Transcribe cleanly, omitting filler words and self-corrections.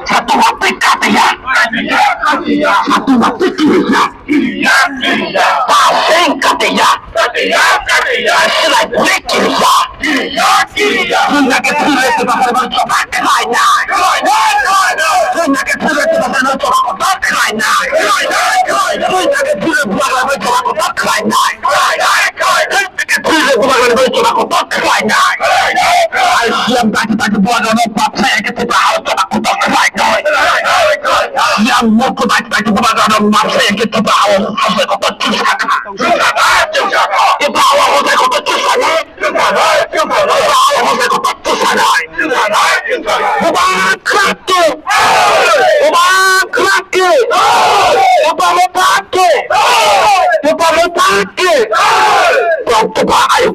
Satu waktu katanya, satu waktu katanya, pasang katanya, selain berkiriya, Sinaget sulit di bahasa mencoba kainan, Sinaget sulit di bahasa mencoba kainan, Sinaget sulit di bahasa mencoba kainan, Sinaget sulit di bahasa mencoba kainan. Siam baju buat orang paksa kita tahu coba kita kainan. Siam mau baju buat orang paksa kita tahu sampai kita susah. Di bawah kita susah. Ayo